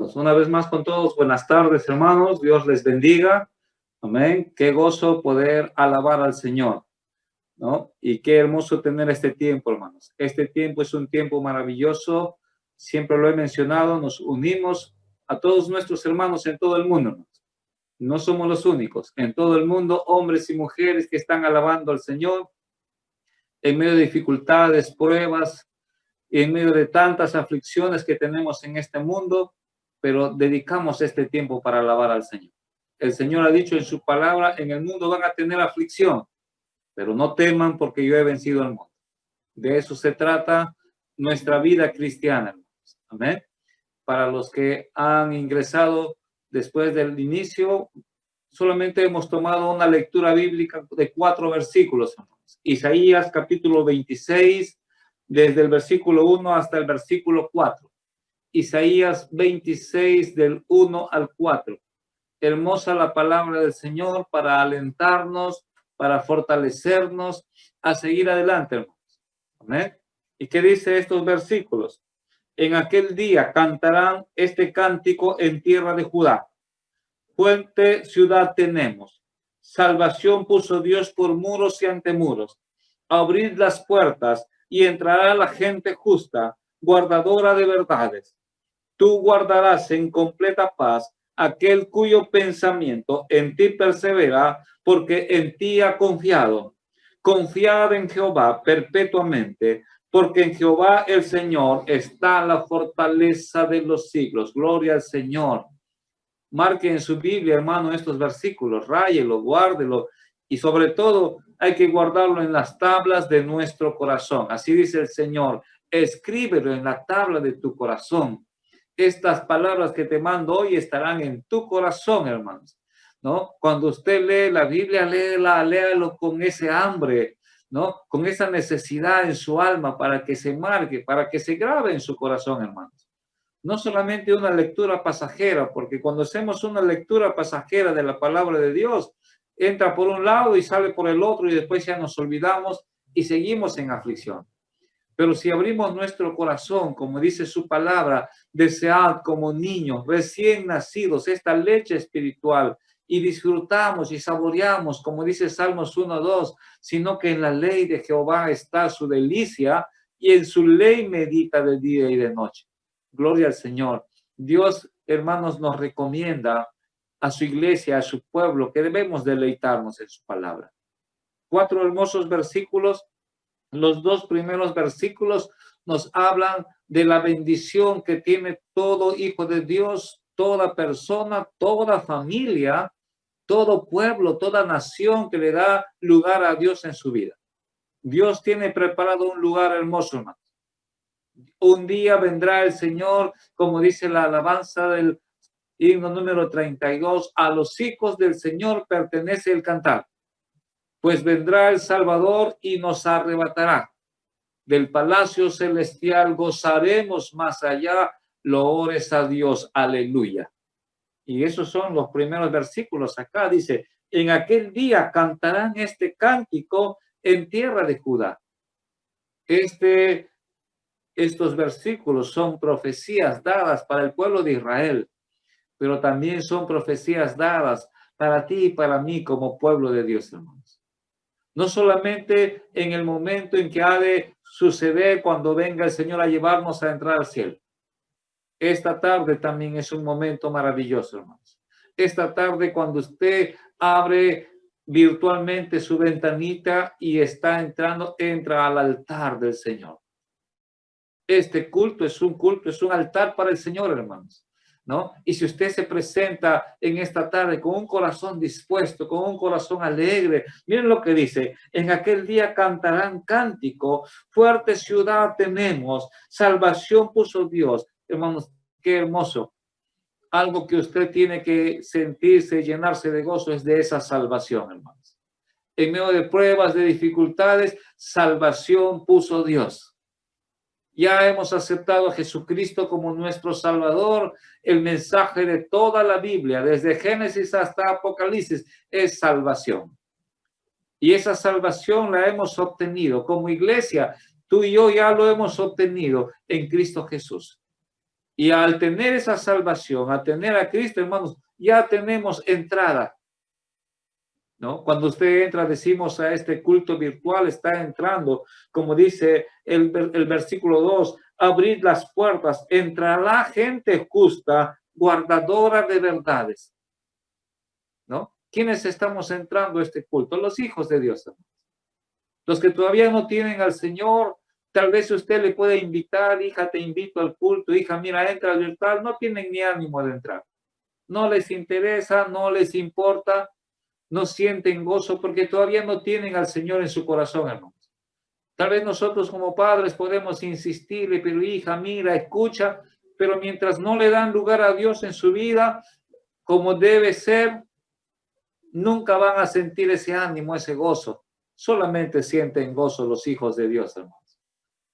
Pues una vez más con todos, buenas tardes, hermanos. Dios les bendiga. Amén. Qué gozo poder alabar al Señor, ¿no? Y qué hermoso tener este tiempo, hermanos. Este tiempo es un tiempo maravilloso. Siempre lo he mencionado, nos unimos a todos nuestros hermanos en todo el mundo, hermanos. No somos los únicos. En todo el mundo, hombres y mujeres que están alabando al Señor en medio de dificultades, pruebas, en medio de tantas aflicciones que tenemos en este mundo, pero dedicamos este tiempo para alabar al Señor. El Señor ha dicho en su palabra, en el mundo van a tener aflicción, pero no teman porque yo he vencido al mundo. De eso se trata nuestra vida cristiana, hermanos. Amén. Para los que han ingresado después del inicio, solamente hemos tomado una lectura bíblica de 4 versículos, hermanos. Isaías capítulo 26, desde el versículo 1 hasta el versículo 4. Isaías 26 del 1 al 4. Hermosa la palabra del Señor para alentarnos, para fortalecernos a seguir adelante, hermanos. Amén. ¿Y qué dice estos versículos? En aquel día cantarán este cántico en tierra de Judá. Fuerte ciudad tenemos. Salvación puso Dios por muros y antemuros. Abrid las puertas y entrará la gente justa, guardadora de verdades. Tú guardarás en completa paz aquel cuyo pensamiento en ti persevera, porque en ti ha confiado. Confiad en Jehová perpetuamente, porque en Jehová el Señor está la fortaleza de los siglos. Gloria al Señor. Marque en su Biblia, hermano, estos versículos, ráyelo, guárdelo, y sobre todo hay que guardarlo en las tablas de nuestro corazón. Así dice el Señor, escríbelo en la tabla de tu corazón. Estas palabras que te mando hoy estarán en tu corazón, hermanos, ¿no? Cuando usted lee la Biblia, léalo con ese hambre, ¿no? Con esa necesidad en su alma para que se marque, para que se grabe en su corazón, hermanos. No solamente una lectura pasajera, porque cuando hacemos una lectura pasajera de la palabra de Dios, entra por un lado y sale por el otro y después ya nos olvidamos y seguimos en aflicción. Pero si abrimos nuestro corazón, como dice su palabra, desead como niños recién nacidos esta leche espiritual y disfrutamos y saboreamos, como dice Salmos 1:2, sino que en la ley de Jehová está su delicia y en su ley medita de día y de noche. Gloria al Señor. Dios, hermanos, nos recomienda a su iglesia, a su pueblo, que debemos deleitarnos en su palabra. 4 hermosos versículos. Los 2 primeros versículos nos hablan de la bendición que tiene todo hijo de Dios, toda persona, toda familia, todo pueblo, toda nación que le da lugar a Dios en su vida. Dios tiene preparado un lugar hermoso, hermano. Un día vendrá el Señor, como dice la alabanza del himno número 32, a los hijos del Señor pertenece el cantar. Pues vendrá el Salvador y nos arrebatará. Del palacio celestial gozaremos más allá, loores a Dios, aleluya. Y esos son los primeros versículos acá, dice, en aquel día cantarán este cántico en tierra de Judá. Estos versículos son profecías dadas para el pueblo de Israel, pero también son profecías dadas para ti y para mí como pueblo de Dios, hermanos. No solamente en el momento en que ha de suceder cuando venga el Señor a llevarnos a entrar al cielo. Esta tarde también es un momento maravilloso, hermanos. Esta tarde cuando usted abre virtualmente su ventanita y está entrando, entra al altar del Señor. Este culto es un altar para el Señor, hermanos, ¿no? Y si usted se presenta en esta tarde con un corazón dispuesto, con un corazón alegre, miren lo que dice, en aquel día cantarán cántico, fuerte ciudad tenemos, salvación puso Dios. Hermanos, qué hermoso. Algo que usted tiene que sentirse, llenarse de gozo es de esa salvación, hermanos. En medio de pruebas, de dificultades, salvación puso Dios. Ya hemos aceptado a Jesucristo como nuestro Salvador. El mensaje de toda la Biblia, desde Génesis hasta Apocalipsis, es salvación. Y esa salvación la hemos obtenido como iglesia. Tú y yo ya lo hemos obtenido en Cristo Jesús. Y al tener esa salvación, al tener a Cristo, hermanos, ya tenemos entrada, ¿no? Cuando usted entra, decimos a este culto virtual, está entrando, como dice el versículo 2, abrid las puertas, entrará gente justa, guardadora de verdades, ¿no? ¿Quiénes estamos entrando a este culto? Los hijos de Dios, hermanos. Los que todavía no tienen al Señor, tal vez usted le puede invitar, hija, te invito al culto, hija, mira, entra al virtual, no tienen ni ánimo de entrar. No les interesa, no les importa, no sienten gozo porque todavía no tienen al Señor en su corazón, hermanos. Tal vez nosotros como padres podemos insistirle, pero hija, mira, escucha, pero mientras no le dan lugar a Dios en su vida, como debe ser, nunca van a sentir ese ánimo, ese gozo. Solamente sienten gozo los hijos de Dios, hermanos.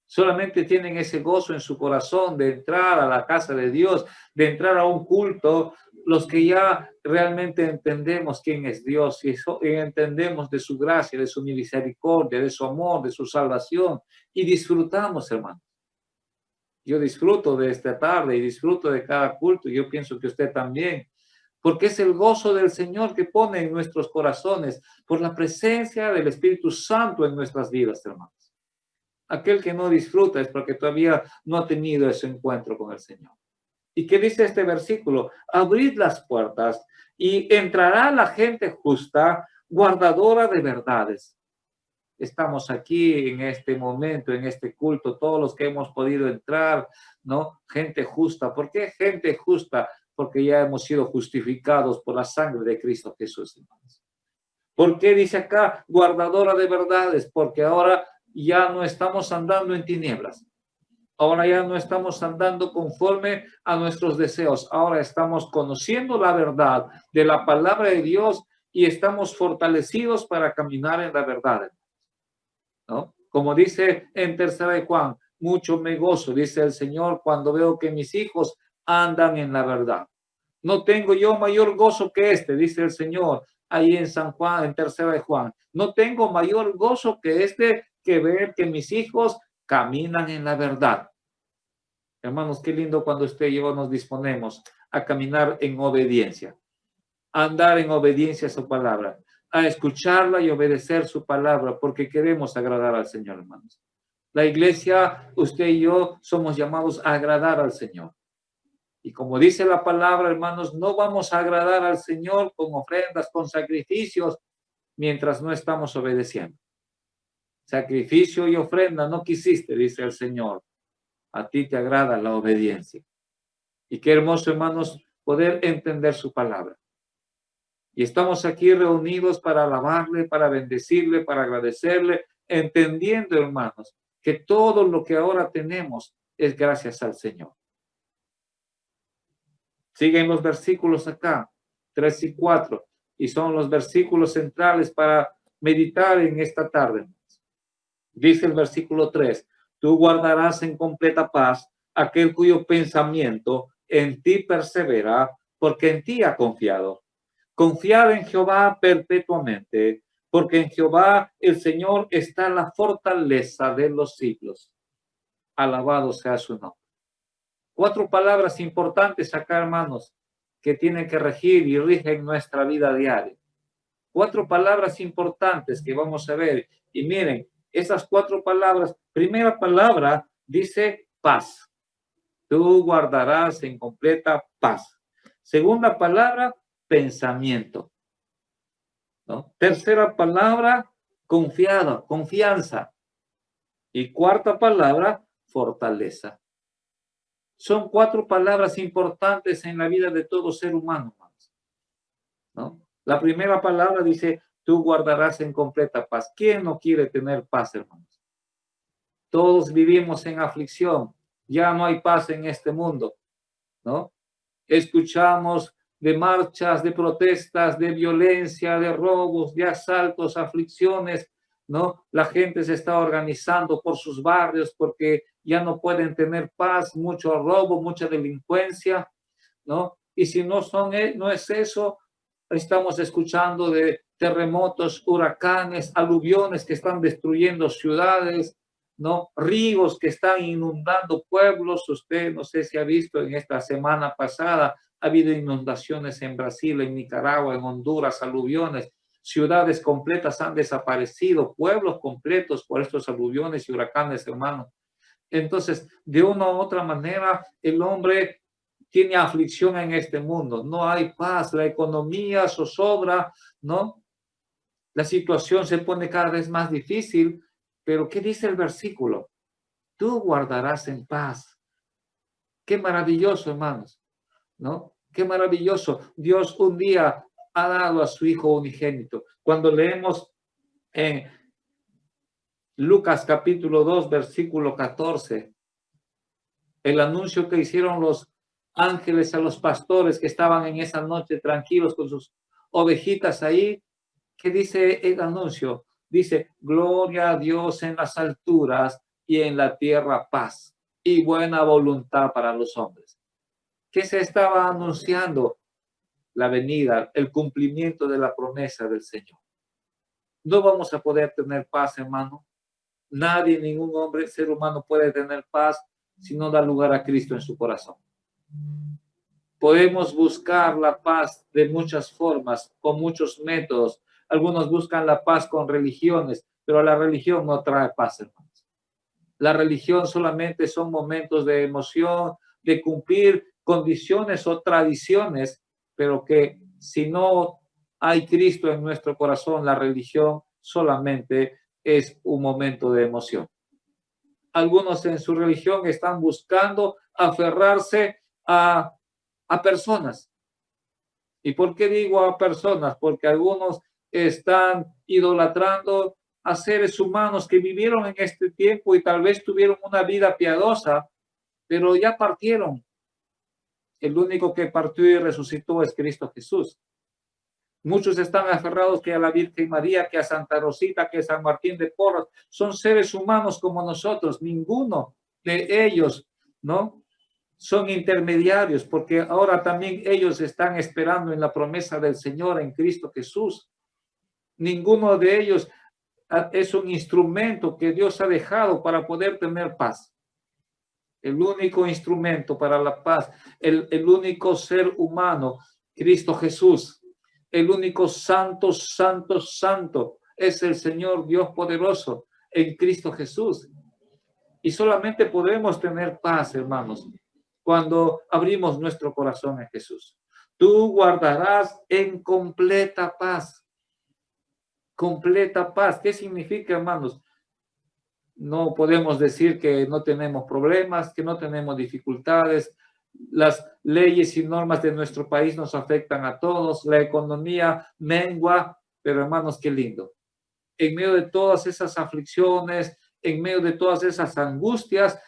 Solamente tienen ese gozo en su corazón de entrar a la casa de Dios, de entrar a un culto, los que ya realmente entendemos quién es Dios y entendemos de su gracia, de su misericordia, de su amor, de su salvación y disfrutamos, hermanos. Yo disfruto de esta tarde y disfruto de cada culto. Yo pienso que usted también, porque es el gozo del Señor que pone en nuestros corazones por la presencia del Espíritu Santo en nuestras vidas, hermanos. Aquel que no disfruta es porque todavía no ha tenido ese encuentro con el Señor. ¿Y qué dice este versículo? Abrid las puertas y entrará la gente justa, guardadora de verdades. Estamos aquí en este momento, en este culto, todos los que hemos podido entrar, ¿no? Gente justa. ¿Por qué gente justa? Porque ya hemos sido justificados por la sangre de Cristo Jesús, hermanos. ¿Por qué dice acá guardadora de verdades? Porque ahora ya no estamos andando en tinieblas. Ahora ya no estamos andando conforme a nuestros deseos. Ahora estamos conociendo la verdad de la palabra de Dios y estamos fortalecidos para caminar en la verdad, ¿no? Como dice en Tercera de Juan, mucho me gozo, dice el Señor, cuando veo que mis hijos andan en la verdad. No tengo yo mayor gozo que este, dice el Señor, ahí en San Juan, en Tercera de Juan. No tengo mayor gozo que este, que ver que mis hijos caminan en la verdad. Hermanos, qué lindo cuando usted y yo nos disponemos a caminar en obediencia, a andar en obediencia a su palabra, a escucharla y obedecer su palabra, porque queremos agradar al Señor, hermanos. La iglesia, usted y yo, somos llamados a agradar al Señor. Y como dice la palabra, hermanos, no vamos a agradar al Señor con ofrendas, con sacrificios, mientras no estamos obedeciendo. Sacrificio y ofrenda no quisiste, dice el Señor. A ti te agrada la obediencia. Y qué hermoso, hermanos, poder entender su palabra. Y estamos aquí reunidos para alabarle, para bendecirle, para agradecerle, entendiendo, hermanos, que todo lo que ahora tenemos es gracias al Señor. Siguen los versículos acá, 3 y 4, y son los versículos centrales para meditar en esta tarde. Dice el versículo 3, tú guardarás en completa paz aquel cuyo pensamiento en ti persevera, porque en ti ha confiado. Confiar en Jehová perpetuamente, porque en Jehová el Señor está la fortaleza de los siglos. Alabado sea su nombre. 4 palabras importantes acá, hermanos, que tienen que regir y rigen nuestra vida diaria. 4 palabras importantes que vamos a ver. Y miren, esas 4 palabras, primera palabra dice paz. Tú guardarás en completa paz. Segunda palabra, pensamiento, ¿no? Tercera palabra, confiado, confianza. Y cuarta palabra, fortaleza. Son 4 palabras importantes en la vida de todo ser humano, ¿no? La primera palabra dice, tú guardarás en completa paz. ¿Quién no quiere tener paz, hermanos? Todos vivimos en aflicción. Ya no hay paz en este mundo, ¿no? Escuchamos de marchas, de protestas, de violencia, de robos, de asaltos, aflicciones, ¿no? La gente se está organizando por sus barrios porque ya no pueden tener paz, mucho robo, mucha delincuencia, ¿no? Y si no es eso, estamos escuchando de terremotos, huracanes, aluviones que están destruyendo ciudades, ¿no? Ríos que están inundando pueblos. Usted no sé si ha visto en esta semana pasada, ha habido inundaciones en Brasil, en Nicaragua, en Honduras, aluviones. Ciudades completas han desaparecido, pueblos completos por estos aluviones y huracanes, hermano. Entonces, de una u otra manera, el hombre tiene aflicción en este mundo. No hay paz, la economía zozobra, ¿no? La situación se pone cada vez más difícil, pero ¿qué dice el versículo? Tú guardarás en paz. Qué maravilloso, hermanos, ¿no? Qué maravilloso. Dios un día ha dado a su Hijo unigénito. Cuando leemos en Lucas capítulo 2, versículo 14, el anuncio que hicieron los ángeles a los pastores que estaban en esa noche tranquilos con sus ovejitas ahí, ¿qué dice el anuncio? Dice, gloria a Dios en las alturas y en la tierra paz y buena voluntad para los hombres. ¿Qué se estaba anunciando? La venida, el cumplimiento de la promesa del Señor. No vamos a poder tener paz, hermano. Nadie, ningún hombre, ser humano puede tener paz si no da lugar a Cristo en su corazón. Podemos buscar la paz de muchas formas, con muchos métodos. Algunos buscan la paz con religiones, pero la religión no trae paz, hermanos. La religión solamente son momentos de emoción, de cumplir condiciones o tradiciones, pero que si no hay Cristo en nuestro corazón, la religión solamente es un momento de emoción. Algunos en su religión están buscando aferrarse a personas. ¿Y por qué digo a personas? Porque algunos están idolatrando a seres humanos que vivieron en este tiempo y tal vez tuvieron una vida piadosa, pero ya partieron. El único que partió y resucitó es Cristo Jesús. Muchos están aferrados que a la Virgen María, que a Santa Rosita, que a San Martín de Porres. Son seres humanos como nosotros. Ninguno de ellos, ¿no?, son intermediarios, porque ahora también ellos están esperando en la promesa del Señor en Cristo Jesús. Ninguno de ellos es un instrumento que Dios ha dejado para poder tener paz. El único instrumento para la paz, el único ser humano, Cristo Jesús, el único santo, santo, santo, es el Señor Dios poderoso en Cristo Jesús. Y solamente podemos tener paz, hermanos, cuando abrimos nuestro corazón a Jesús. Tú guardarás en completa paz. Completa paz. ¿Qué significa, hermanos? No podemos decir que no tenemos problemas, que no tenemos dificultades. Las leyes y normas de nuestro país nos afectan a todos. La economía mengua, pero hermanos, qué lindo. En medio de todas esas aflicciones, en medio de todas esas angustias,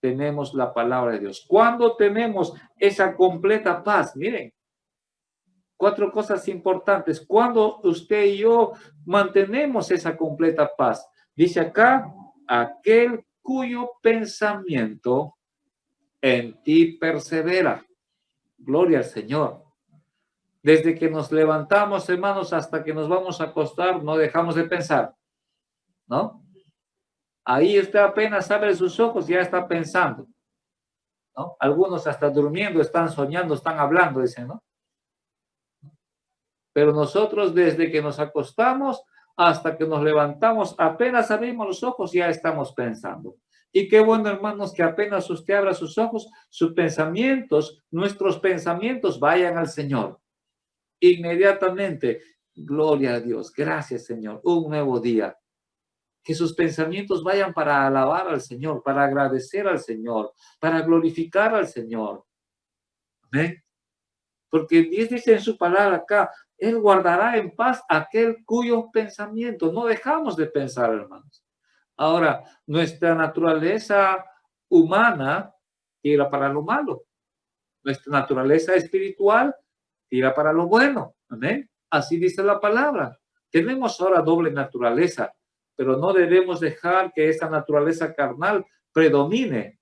tenemos la palabra de Dios. ¿Cuándo tenemos esa completa paz? Miren, 4 cosas importantes. Cuando usted y yo mantenemos esa completa paz. Dice acá, aquel cuyo pensamiento en ti persevera. Gloria al Señor. Desde que nos levantamos, hermanos, hasta que nos vamos a acostar, no dejamos de pensar, ¿no? Ahí usted apenas abre sus ojos, ya está pensando, ¿no? Algunos hasta durmiendo están soñando, están hablando, dicen, ¿no? Pero nosotros desde que nos acostamos hasta que nos levantamos, apenas abrimos los ojos, ya estamos pensando. Y qué bueno, hermanos, que apenas usted abra sus ojos, sus pensamientos, nuestros pensamientos vayan al Señor. Inmediatamente, gloria a Dios, gracias Señor, un nuevo día. Que sus pensamientos vayan para alabar al Señor, para agradecer al Señor, para glorificar al Señor. ¿Amén? Porque Dios dice en su palabra acá, Él guardará en paz aquel cuyos pensamientos. No dejamos de pensar, hermanos. Ahora, nuestra naturaleza humana tira para lo malo. Nuestra naturaleza espiritual tira para lo bueno. Amén. Así dice la palabra. Tenemos ahora doble naturaleza, pero no debemos dejar que esa naturaleza carnal predomine.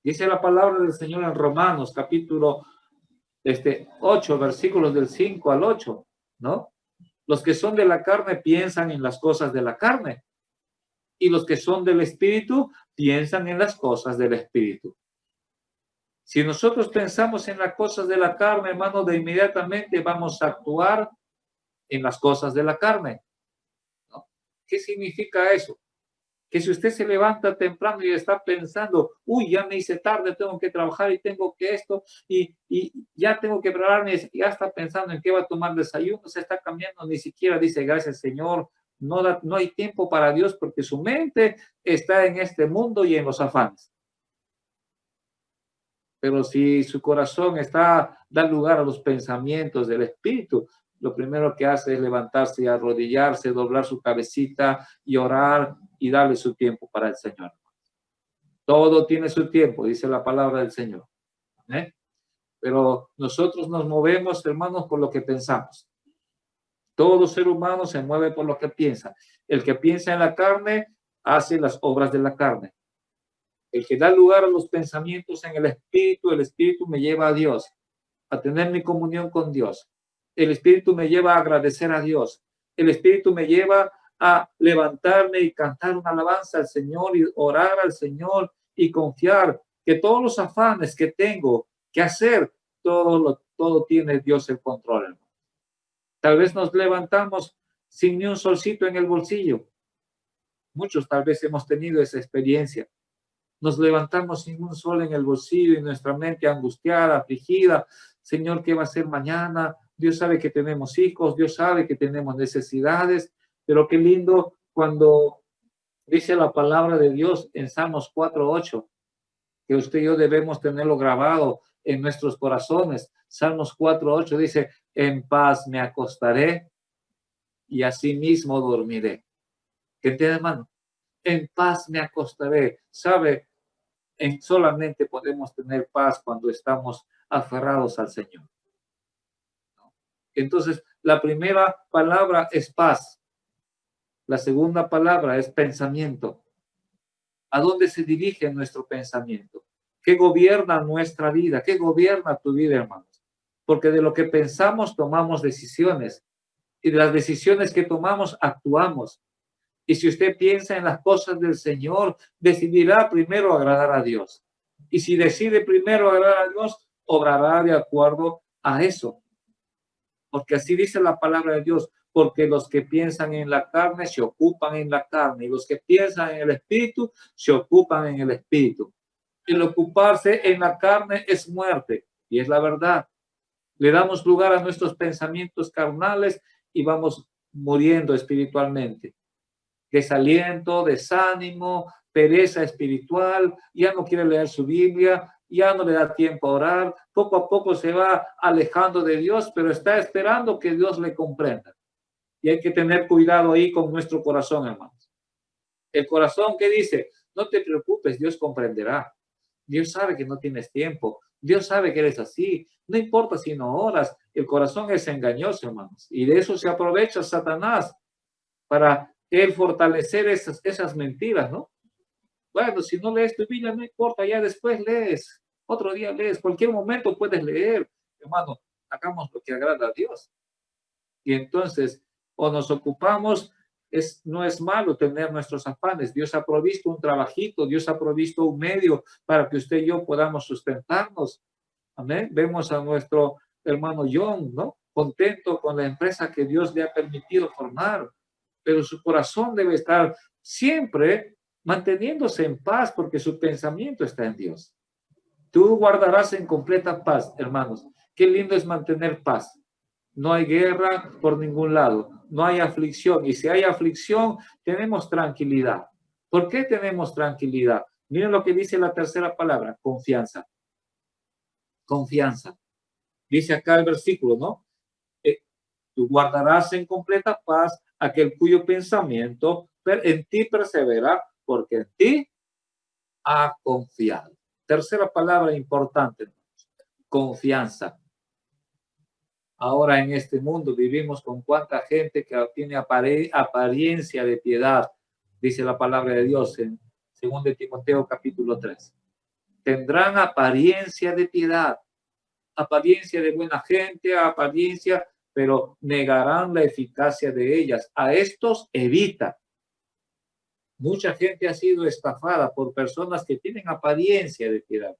Dice la palabra del Señor en Romanos, capítulo 8, versículos del 5 al 8, ¿no? Los que son de la carne piensan en las cosas de la carne, Y los que son del Espíritu piensan en las cosas del Espíritu. Si nosotros pensamos en las cosas de la carne, hermano, de inmediatamente vamos a actuar en las cosas de la carne, ¿no? ¿Qué significa eso? Que si usted se levanta temprano y está pensando, uy, ya me hice tarde, tengo que trabajar y tengo que esto, y ya tengo que prepararme, ya está pensando en qué va a tomar desayuno, se está cambiando, ni siquiera dice gracias Señor, no hay tiempo para Dios porque su mente está en este mundo y en los afanes. Pero si su corazón da lugar a los pensamientos del Espíritu, lo primero que hace es levantarse y arrodillarse, doblar su cabecita y orar y darle su tiempo para el Señor. Todo tiene su tiempo, dice la palabra del Señor. ¿Eh? Pero nosotros nos movemos, hermanos, por lo que pensamos. Todo ser humano se mueve por lo que piensa. El que piensa en la carne hace las obras de la carne. El que da lugar a los pensamientos en el Espíritu me lleva a Dios, a tener mi comunión con Dios. El Espíritu me lleva a agradecer a Dios. El Espíritu me lleva a levantarme y cantar una alabanza al Señor y orar al Señor y confiar que todos los afanes que tengo que hacer, todo tiene Dios el control. Tal vez nos levantamos sin ni un solcito en el bolsillo. Muchos tal vez hemos tenido esa experiencia. Nos levantamos sin un sol en el bolsillo y nuestra mente angustiada, afligida. Señor, ¿qué va a ser mañana? Dios sabe que tenemos hijos, Dios sabe que tenemos necesidades, pero qué lindo cuando dice la palabra de Dios en Salmos 4:8, que usted y yo debemos tenerlo grabado en nuestros corazones. Salmos 4:8 dice, en paz me acostaré y asimismo dormiré. ¿Qué entiende, hermano? En paz me acostaré. ¿Sabe? Solamente podemos tener paz cuando estamos aferrados al Señor. Entonces, la primera palabra es paz. La segunda palabra es pensamiento. ¿A dónde se dirige nuestro pensamiento? ¿Qué gobierna nuestra vida? ¿Qué gobierna tu vida, hermanos? Porque de lo que pensamos tomamos decisiones y de las decisiones que tomamos actuamos. Y si usted piensa en las cosas del Señor, decidirá primero agradar a Dios. Y si decide primero agradar a Dios, obrará de acuerdo a eso. Porque así dice la palabra de Dios, porque los que piensan en la carne se ocupan en la carne y los que piensan en el espíritu se ocupan en el espíritu. El ocuparse en la carne es muerte y es la verdad. Le damos lugar a nuestros pensamientos carnales y vamos muriendo espiritualmente. Desaliento, desánimo, pereza espiritual, ya no quiere leer su Biblia, ya no le da tiempo a orar, poco a poco se va alejando de Dios, pero está esperando que Dios le comprenda. Y hay que tener cuidado ahí con nuestro corazón, hermanos. El corazón que dice, no te preocupes, Dios comprenderá. Dios sabe que no tienes tiempo. Dios sabe que eres así. No importa si no oras. El corazón es engañoso, hermanos. Y de eso se aprovecha Satanás para él fortalecer esas mentiras, ¿no? Bueno, si no lees tu Biblia, no importa, ya después lees. Otro día lees. Cualquier momento puedes leer. Hermano, hagamos lo que agrada a Dios. Y entonces, o nos ocupamos, no es malo tener nuestros afanes. Dios ha provisto un trabajito, Dios ha provisto un medio para que usted y yo podamos sustentarnos. Amén. Vemos a nuestro hermano John, ¿no? Contento con la empresa que Dios le ha permitido formar, pero su corazón debe estar siempre manteniéndose en paz porque su pensamiento está en Dios. Tú guardarás en completa paz, hermanos. Qué lindo es mantener paz. No hay guerra por ningún lado, no hay aflicción. Y si hay aflicción, tenemos tranquilidad. ¿Por qué tenemos tranquilidad? Miren lo que dice la tercera palabra, confianza. Confianza. Dice acá el versículo, ¿no? Tú guardarás en completa paz aquel cuyo pensamiento en ti persevera, porque en ti ha confiado. Tercera palabra importante, confianza. Ahora en este mundo vivimos con cuánta gente que tiene apariencia de piedad, dice la palabra de Dios en 2 Timoteo capítulo 3. Tendrán apariencia de piedad, apariencia de buena gente, apariencia, pero negarán la eficacia de ellas. A estos evita. Mucha gente ha sido estafada por personas que tienen apariencia de piedad,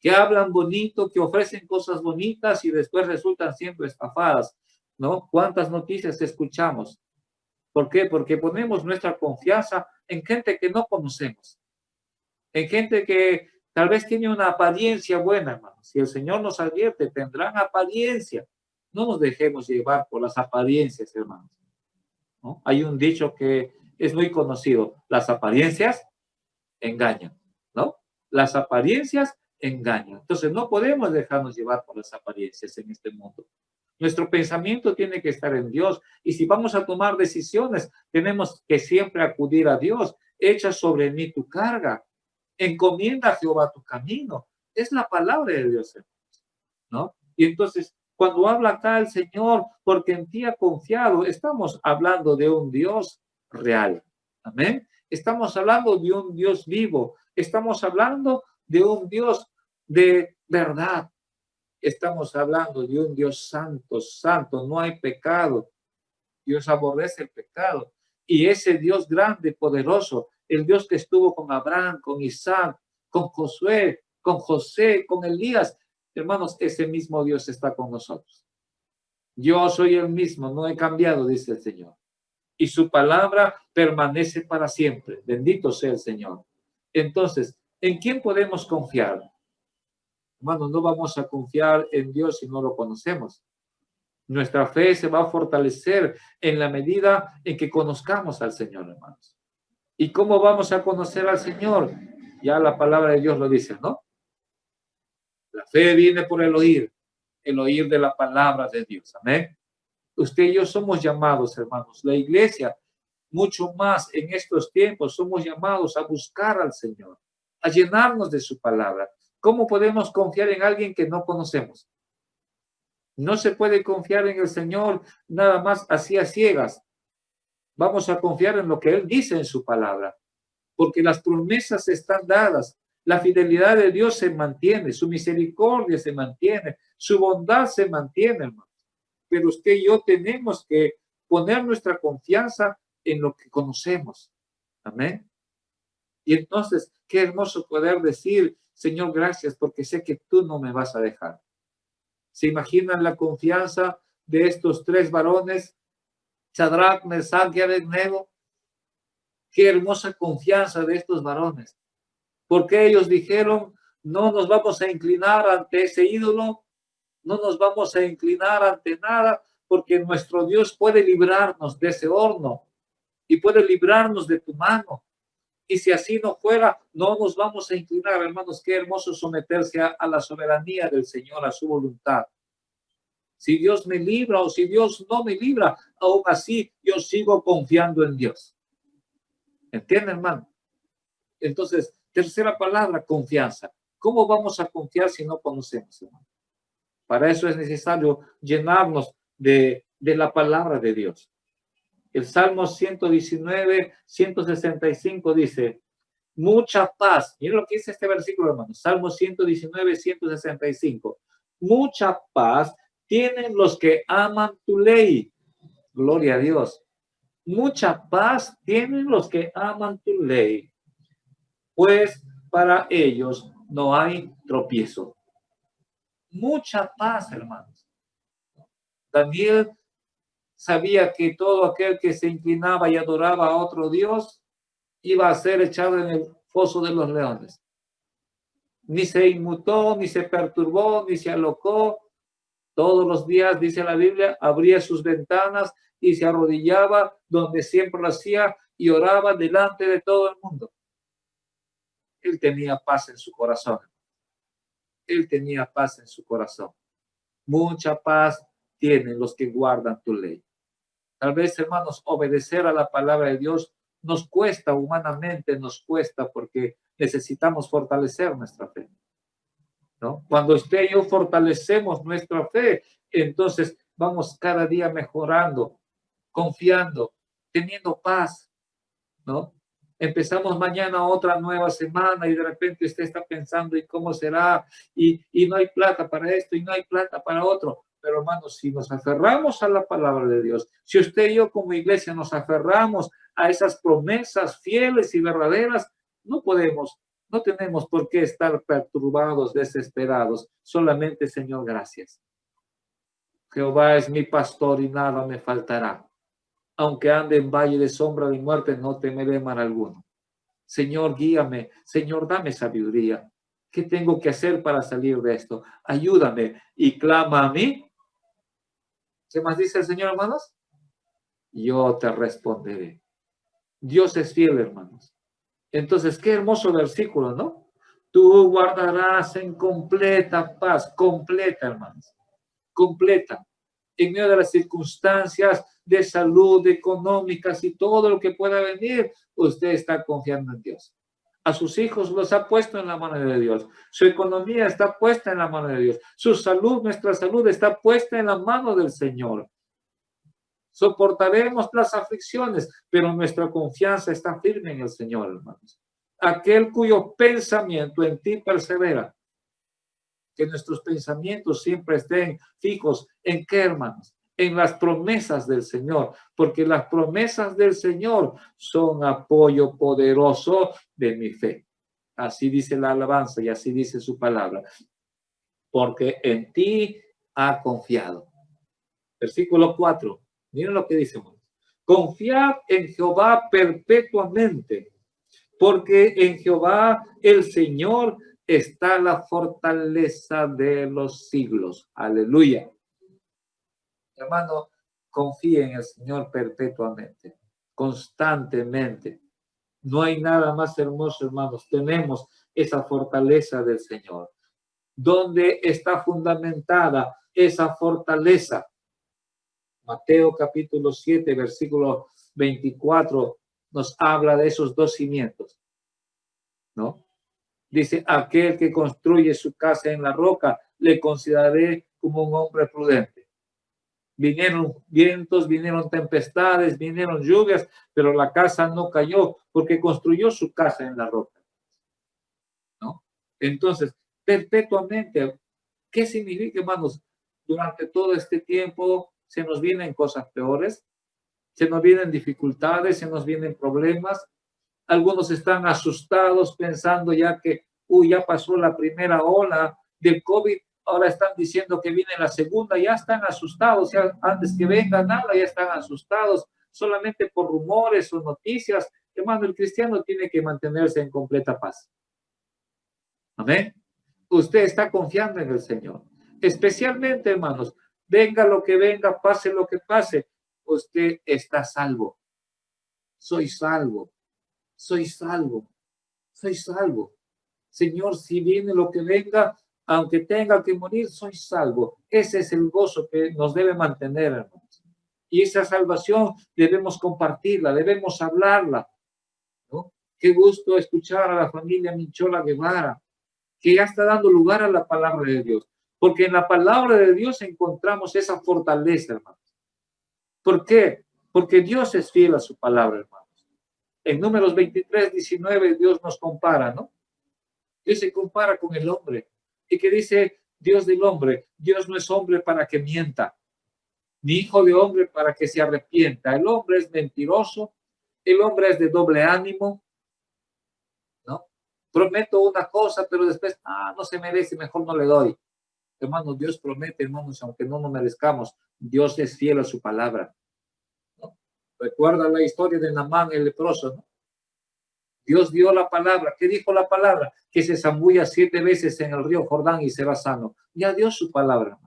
que hablan bonito, que ofrecen cosas bonitas y después resultan siendo estafadas, ¿no? ¿Cuántas noticias escuchamos? ¿Por qué? Porque ponemos nuestra confianza en gente que no conocemos, en gente que tal vez tiene una apariencia buena, hermanos. Si el Señor nos advierte, tendrán apariencia. No nos dejemos llevar por las apariencias, hermanos, ¿no? Hay un dicho que es muy conocido: las apariencias engañan, ¿no? Las apariencias engañan. Entonces no podemos dejarnos llevar por las apariencias en este mundo. Nuestro pensamiento tiene que estar en Dios. Y si vamos a tomar decisiones, tenemos que siempre acudir a Dios. Echa sobre mí tu carga. Encomienda a Jehová tu camino. Es la palabra de Dios, ¿no? Y entonces, cuando habla acá el Señor, porque en ti ha confiado, estamos hablando de un Dios real. Amén. Estamos hablando de un Dios vivo. Estamos hablando de un Dios de verdad. Estamos hablando de un Dios santo, santo, no hay pecado. Dios aborrece el pecado. Y ese Dios grande, poderoso, el Dios que estuvo con Abraham, con Isaac, con Josué, con José, con Elías, hermanos, ese mismo Dios está con nosotros. Yo soy el mismo, no he cambiado, dice el Señor. Y su palabra permanece para siempre. Bendito sea el Señor. Entonces, ¿en quién podemos confiar? Hermanos, no vamos a confiar en Dios si no lo conocemos. Nuestra fe se va a fortalecer en la medida en que conozcamos al Señor, hermanos. ¿Y cómo vamos a conocer al Señor? Ya la palabra de Dios lo dice, ¿no? La fe viene por el oír de la palabra de Dios. Amén. Usted y yo somos llamados, hermanos. La iglesia, mucho más en estos tiempos, somos llamados a buscar al Señor, a llenarnos de su palabra. ¿Cómo podemos confiar en alguien que no conocemos? No se puede confiar en el Señor nada más así a ciegas. Vamos a confiar en lo que Él dice en su palabra, porque las promesas están dadas. La fidelidad de Dios se mantiene, su misericordia se mantiene, su bondad se mantiene, hermano. Pero usted y yo tenemos que poner nuestra confianza en lo que conocemos. Amén. Y entonces, qué hermoso poder decir: Señor, gracias, porque sé que tú no me vas a dejar. ¿Se imaginan la confianza de estos tres varones, Sadrach, Mesach y Abednego? Qué hermosa confianza de estos varones. Porque ellos dijeron: no nos vamos a inclinar ante ese ídolo, no nos vamos a inclinar ante nada, porque nuestro Dios puede librarnos de ese horno y puede librarnos de tu mano. Y si así no fuera, no nos vamos a inclinar, hermanos. Qué hermoso someterse a la soberanía del Señor, a su voluntad. Si Dios me libra o si Dios no me libra, aún así yo sigo confiando en Dios. ¿Entienden, hermano? Entonces, tercera palabra, confianza. ¿Cómo vamos a confiar si no conocemos, hermano? Para eso es necesario llenarnos de la palabra de Dios. El Salmo 119, 165 dice: mucha paz. Miren lo que dice este versículo, hermano. Salmo 119, 165. Mucha paz tienen los que aman tu ley. Gloria a Dios. Mucha paz tienen los que aman tu ley, pues para ellos no hay tropiezo. Mucha paz, hermanos. Daniel sabía que todo aquel que se inclinaba y adoraba a otro Dios iba a ser echado en el foso de los leones. Ni se inmutó, ni se perturbó, ni se alocó. Todos los días, dice la Biblia, abría sus ventanas y se arrodillaba donde siempre lo hacía y oraba delante de todo el mundo. Él tenía paz en su corazón. Él tenía paz en su corazón. Mucha paz tienen los que guardan tu ley. Tal vez, hermanos, obedecer a la palabra de Dios nos cuesta humanamente, nos cuesta porque necesitamos fortalecer nuestra fe, ¿no? Cuando usted y yo fortalecemos nuestra fe, entonces vamos cada día mejorando, confiando, teniendo paz, ¿no? Empezamos mañana otra nueva semana y de repente usted está pensando: ¿y cómo será? Y no hay plata para esto y no hay plata para otro. Pero hermanos, si nos aferramos a la palabra de Dios, si usted y yo como iglesia nos aferramos a esas promesas fieles y verdaderas, no podemos, no tenemos por qué estar perturbados, desesperados. Solamente, Señor, gracias. Jehová es mi pastor y nada me faltará. Aunque ande en valle de sombra de muerte, no temeré mal alguno. Señor, guíame. Señor, dame sabiduría. ¿Qué tengo que hacer para salir de esto? Ayúdame y clama a mí. ¿Qué más dice el Señor, hermanos? Yo te responderé. Dios es fiel, hermanos. Entonces, qué hermoso versículo, ¿no? Tú guardarás en completa paz, completa, hermanos, completa, en medio de las circunstancias de salud, económicas y todo lo que pueda venir, usted está confiando en Dios. A sus hijos los ha puesto en la mano de Dios. Su economía está puesta en la mano de Dios. Su salud, nuestra salud está puesta en la mano del Señor. Soportaremos las aflicciones, pero nuestra confianza está firme en el Señor, hermanos. Aquel cuyo pensamiento en ti persevera. Que nuestros pensamientos siempre estén fijos en qué, hermanos, en las promesas del Señor, porque las promesas del Señor son apoyo poderoso de mi fe. Así dice la alabanza y así dice su palabra, porque en ti ha confiado. Versículo 4, miren lo que dice. Confiad en Jehová perpetuamente, porque en Jehová el Señor está la fortaleza de los siglos. Aleluya. Hermano, confíe en el Señor perpetuamente, constantemente. No hay nada más hermoso, hermanos. Tenemos esa fortaleza del Señor. ¿Dónde está fundamentada esa fortaleza? Mateo capítulo 7, versículo 24, nos habla de esos dos cimientos, ¿no? Dice, aquel que construye su casa en la roca, le consideraré como un hombre prudente. Vinieron vientos, vinieron tempestades, vinieron lluvias, pero la casa no cayó porque construyó su casa en la roca, ¿no? Entonces, perpetuamente, ¿qué significa, hermanos? Durante todo este tiempo se nos vienen cosas peores, se nos vienen dificultades, se nos vienen problemas. Algunos están asustados pensando ya que, ya pasó la primera ola del COVID, ahora están diciendo que viene la segunda, ya están asustados, ya antes que venga nada, ya están asustados, solamente por rumores o noticias. Hermano, el cristiano tiene que mantenerse en completa paz. Amén. Usted está confiando en el Señor. Especialmente, hermanos, venga lo que venga, pase lo que pase, usted está salvo. Soy salvo. Soy salvo. Soy salvo. Señor, si viene lo que venga, aunque tenga que morir, soy salvo. Ese es el gozo que nos debe mantener, hermanos. Y esa salvación debemos compartirla, debemos hablarla, ¿no? Qué gusto escuchar a la familia Minchola Guevara, que ya está dando lugar a la palabra de Dios. Porque en la palabra de Dios encontramos esa fortaleza, hermanos. ¿Por qué? Porque Dios es fiel a su palabra, hermanos. En Números 23, 19, Dios nos compara, ¿no? Dios se compara con el hombre. ¿Y qué dice Dios del hombre? Dios no es hombre para que mienta, ni hijo de hombre para que se arrepienta. El hombre es mentiroso, el hombre es de doble ánimo, ¿no? Prometo una cosa, pero después, no se merece, mejor no le doy. Hermanos, Dios promete, hermanos, aunque no nos merezcamos, Dios es fiel a su palabra, ¿no? Recuerda la historia de Naamán el leproso, ¿no? Dios dio la palabra. ¿Qué dijo la palabra? Que se zambulla 7 veces en el río Jordán y será sano. Ya dio su palabra.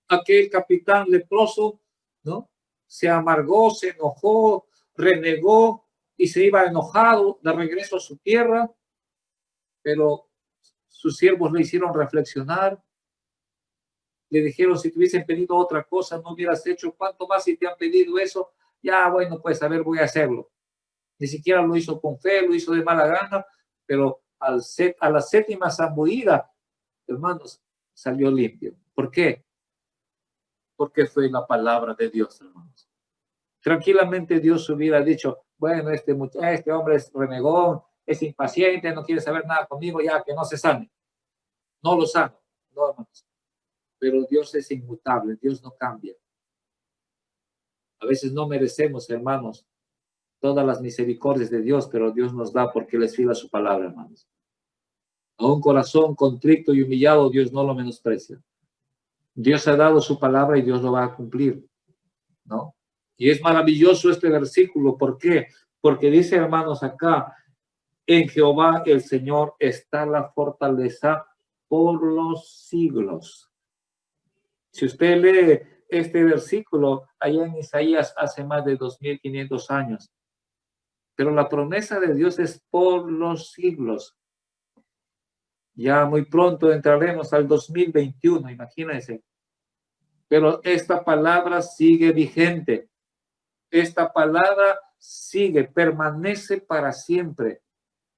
Aquel capitán leproso, ¿no? Se amargó, se enojó, renegó y se iba enojado de regreso a su tierra, pero sus siervos le hicieron reflexionar. Le dijeron, si te hubiesen pedido otra cosa, no hubieras hecho. ¿Cuánto más si te han pedido eso? Ya, bueno, pues a ver, voy a hacerlo. Ni siquiera lo hizo con fe, lo hizo de mala gana, pero a la séptima zambullida, hermanos, salió limpio. ¿Por qué? Porque fue la palabra de Dios, hermanos. Tranquilamente Dios hubiera dicho, bueno, este hombre es renegón, es impaciente, no quiere saber nada conmigo, ya que no se sane. No lo sano. No, hermanos. pero Dios es inmutable, Dios no cambia. A veces no merecemos, hermanos, todas las misericordias de Dios, pero Dios nos da porque Él es fiel a su palabra, hermanos. A un corazón contrito y humillado, Dios no lo menosprecia. Dios ha dado su palabra y Dios lo va a cumplir, ¿no? Y es maravilloso este versículo. ¿Por qué? Porque dice, hermanos, acá, en Jehová el Señor está la fortaleza por los siglos. Si usted lee este versículo allá en Isaías hace más de 2500 años, pero la promesa de Dios es por los siglos. Ya muy pronto entraremos al 2021, imagínense. Pero esta palabra sigue vigente. Esta palabra sigue, permanece para siempre.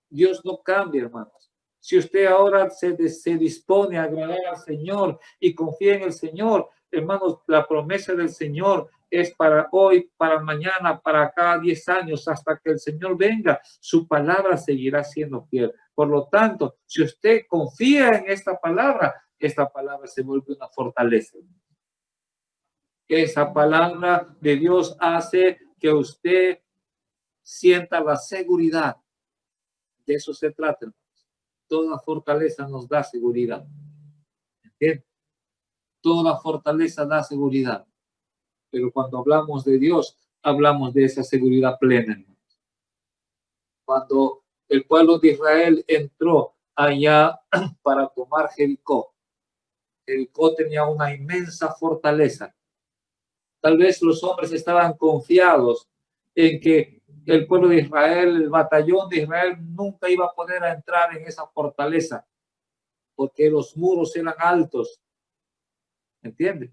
Dios no cambia, hermanos. Si usted ahora se dispone a agradar al Señor y confía en el Señor, hermanos, la promesa del Señor es para hoy, para mañana, para cada 10 años, hasta que el Señor venga. Su palabra seguirá siendo fiel. Por lo tanto, si usted confía en esta palabra se vuelve una fortaleza. Esa palabra de Dios hace que usted sienta la seguridad. De eso se trata. Toda fortaleza nos da seguridad. ¿Entiendes? Toda fortaleza da seguridad. Pero cuando hablamos de Dios, hablamos de esa seguridad plena. Cuando el pueblo de Israel entró allá para tomar Jericó, Jericó tenía una inmensa fortaleza. Tal vez los hombres estaban confiados en que el pueblo de Israel, el batallón de Israel, nunca iba a poder entrar en esa fortaleza, porque los muros eran altos. ¿Entiendes?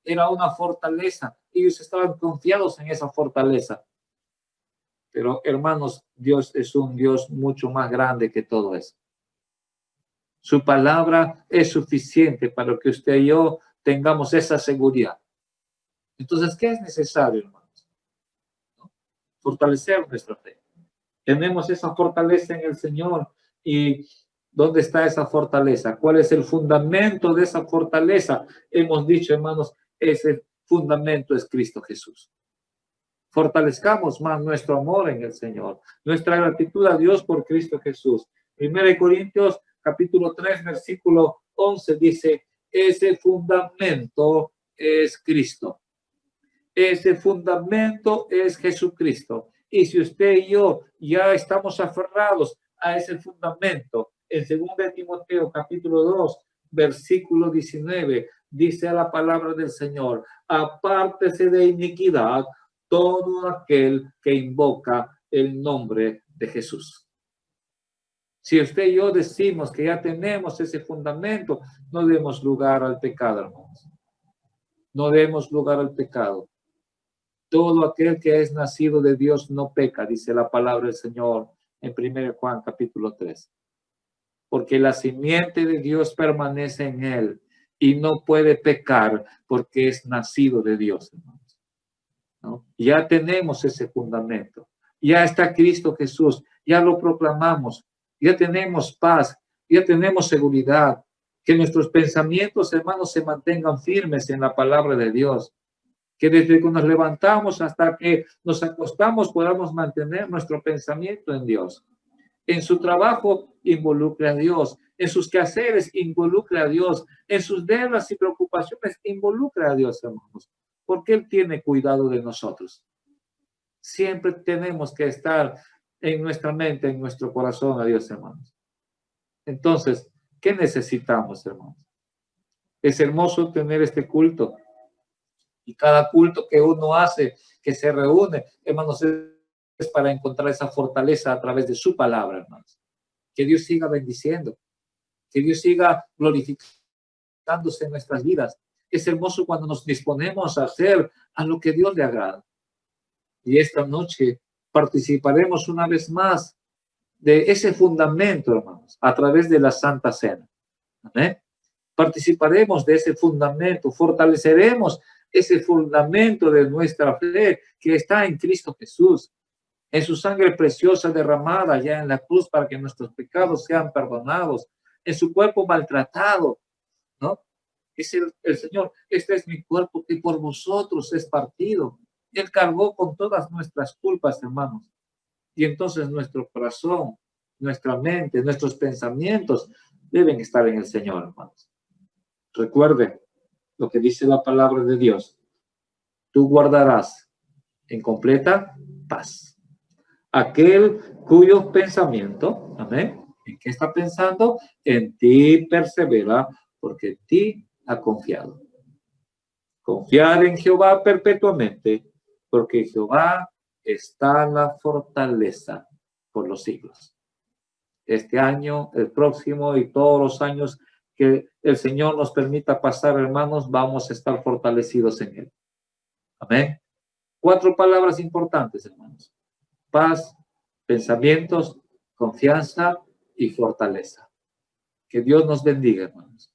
Era una fortaleza. Ellos estaban confiados en esa fortaleza. Pero, hermanos, Dios es un Dios mucho más grande que todo eso. Su palabra es suficiente para que usted y yo tengamos esa seguridad. Entonces, ¿qué es necesario, hermanos? ¿No? Fortalecer nuestra fe. Tenemos esa fortaleza en el Señor. ¿Y dónde está esa fortaleza? ¿Cuál es el fundamento de esa fortaleza? Hemos dicho, hermanos, ese fundamento es Cristo Jesús. Fortalezcamos más nuestro amor en el Señor, nuestra gratitud a Dios por Cristo Jesús. 1 Corintios capítulo 3, versículo 11 dice, ese fundamento es Cristo. Ese fundamento es Jesucristo. Y si usted y yo ya estamos aferrados a ese fundamento, en 2 Timoteo capítulo 2, versículo 19, dice la palabra del Señor, apártese de iniquidad todo aquel que invoca el nombre de Jesús. Si usted y yo decimos que ya tenemos ese fundamento, no demos lugar al pecado, hermanos. No demos lugar al pecado. Todo aquel que es nacido de Dios no peca, dice la palabra del Señor en 1 Juan capítulo 3. Porque la simiente de Dios permanece en él y no puede pecar porque es nacido de Dios, hermanos. ¿No? Ya tenemos ese fundamento. Ya está Cristo Jesús. Ya lo proclamamos. Ya tenemos paz. Ya tenemos seguridad. Que nuestros pensamientos, hermanos, se mantengan firmes en la palabra de Dios. Que desde que nos levantamos hasta que nos acostamos podamos mantener nuestro pensamiento en Dios. En su trabajo involucre a Dios. En sus quehaceres involucre a Dios. En sus deudas y preocupaciones involucre a Dios, hermanos. Porque Él tiene cuidado de nosotros. Siempre tenemos que estar en nuestra mente, en nuestro corazón a Dios, hermanos. Entonces, ¿qué necesitamos, hermanos? Es hermoso tener este culto. Y cada culto que uno hace, que se reúne, hermanos, es para encontrar esa fortaleza a través de su palabra, hermanos. Que Dios siga bendiciendo. Que Dios siga glorificándose en nuestras vidas. Es hermoso cuando nos disponemos a hacer a lo que Dios le agrada. Y esta noche participaremos una vez más de ese fundamento, hermanos, a través de la Santa Cena. ¿Amén? Participaremos de ese fundamento, fortaleceremos ese fundamento de nuestra fe que está en Cristo Jesús, en su sangre preciosa derramada ya en la cruz para que nuestros pecados sean perdonados, en su cuerpo maltratado, ¿no? Dice el Señor, este es mi cuerpo que por vosotros es partido. Él cargó con todas nuestras culpas, hermanos. Y entonces nuestro corazón, nuestra mente, nuestros pensamientos deben estar en el Señor, hermanos. Recuerde lo que dice la palabra de Dios. Tú guardarás en completa paz aquel cuyo pensamiento, amén, ¿en qué está pensando? En ti persevera, porque en ti ha confiado. Confiar en Jehová perpetuamente, porque Jehová está la fortaleza por los siglos. Este año, el próximo y todos los años que el Señor nos permita pasar, hermanos, vamos a estar fortalecidos en Él. Amén. 4 palabras importantes, hermanos. Paz, pensamientos, confianza y fortaleza. Que Dios nos bendiga, hermanos.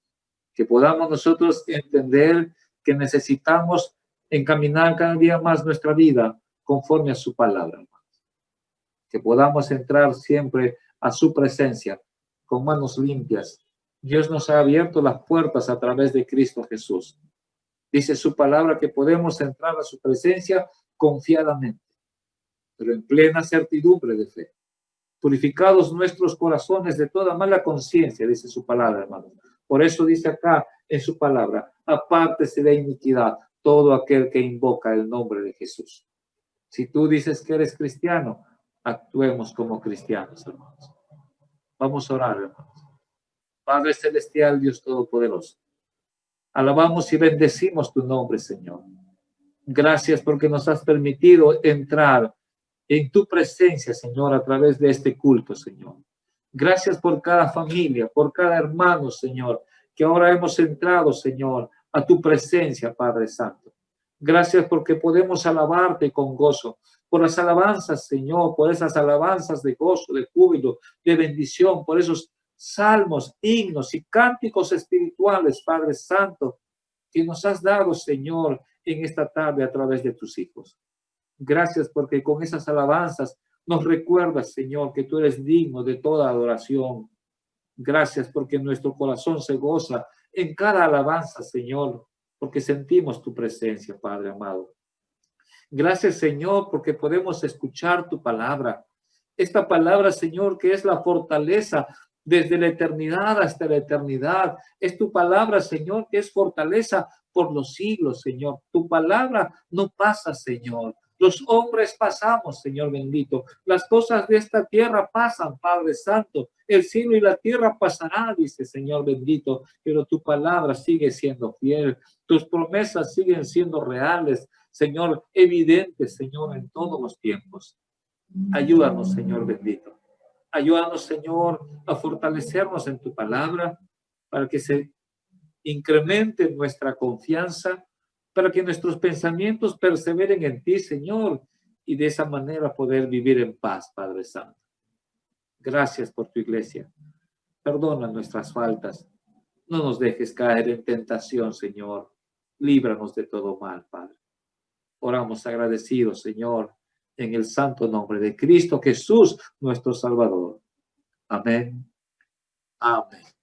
Que podamos nosotros entender que necesitamos encaminar cada día más nuestra vida conforme a su palabra, hermanos. Que podamos entrar siempre a su presencia con manos limpias. Dios nos ha abierto las puertas a través de Cristo Jesús. Dice su palabra que podemos entrar a su presencia confiadamente, pero en plena certidumbre de fe. Purificados nuestros corazones de toda mala conciencia, dice su palabra, hermano. Por eso dice acá en su palabra, apártese de iniquidad todo aquel que invoca el nombre de Jesús. Si tú dices que eres cristiano, actuemos como cristianos, hermanos. Vamos a orar, hermanos. Padre Celestial, Dios Todopoderoso, alabamos y bendecimos tu nombre, Señor. Gracias porque nos has permitido entrar en tu presencia, Señor, a través de este culto, Señor. Gracias por cada familia, por cada hermano, Señor, que ahora hemos entrado, Señor, a tu presencia, Padre Santo. Gracias porque podemos alabarte con gozo, por las alabanzas, Señor, por esas alabanzas de gozo, de júbilo, de bendición, por esos salmos, himnos y cánticos espirituales, Padre Santo, que nos has dado, Señor, en esta tarde a través de tus hijos. Gracias porque con esas alabanzas nos recuerdas, Señor, que tú eres digno de toda adoración. Gracias porque nuestro corazón se goza en cada alabanza, Señor, porque sentimos tu presencia, Padre amado. Gracias, Señor, porque podemos escuchar tu palabra. Esta palabra, Señor, que es la fortaleza desde la eternidad hasta la eternidad. Es tu palabra, Señor, que es fortaleza por los siglos, Señor. Tu palabra no pasa, Señor. Los hombres pasamos, Señor bendito. Las cosas de esta tierra pasan, Padre Santo. El cielo y la tierra pasarán, dice Señor bendito, pero tu palabra sigue siendo fiel. Tus promesas siguen siendo reales, Señor, evidentes, Señor, en todos los tiempos. Ayúdanos, Señor bendito. Ayúdanos, Señor, a fortalecernos en tu palabra para que se incremente nuestra confianza, para que nuestros pensamientos perseveren en ti, Señor, y de esa manera poder vivir en paz, Padre Santo. Gracias por tu iglesia. Perdona nuestras faltas. No nos dejes caer en tentación, Señor. Líbranos de todo mal, Padre. Oramos agradecidos, Señor, en el santo nombre de Cristo Jesús, nuestro Salvador. Amén. Amén.